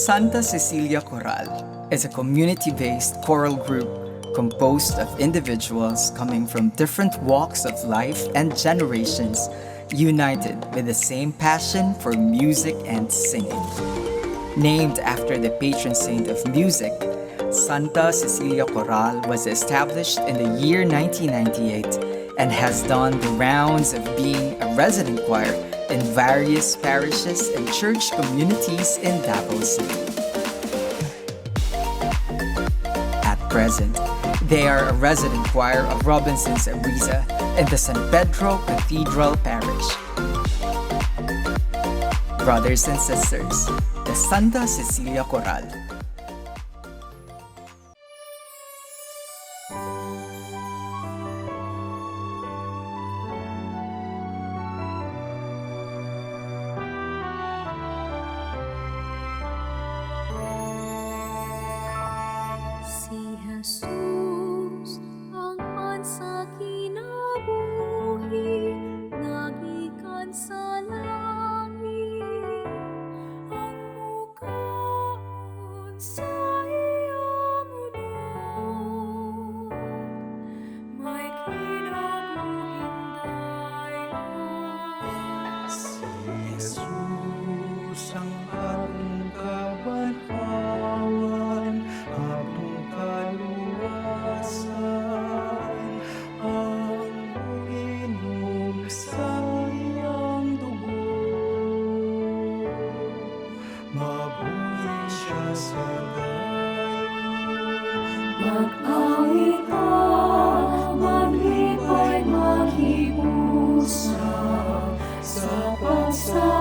Santa Cecilia Coral is a community-based choral group composed of individuals coming from different walks of life and generations, united with the same passion for music and singing. Named after the patron saint of music, Santa Cecilia Coral was established in the year 1998 and has done the rounds of being a resident choir in various parishes and church communities in Davao City. At present, they are a resident choir of Robinson's Ariza in the San Pedro Cathedral Parish. Brothers and sisters, the Santa Cecilia Coral. Si Jesus ang man sa kinabuhi, nagikan sa langit, ang mukaon sa iyang unod, may kinabuhing dayon. Si Jesus ang atong kabanhawan, atong kaluwasan, ang uminom sa iyang dugo. Mabuhay siya sa dayon. Mag-awit ka, maglipay, maghipusa, sa pagsa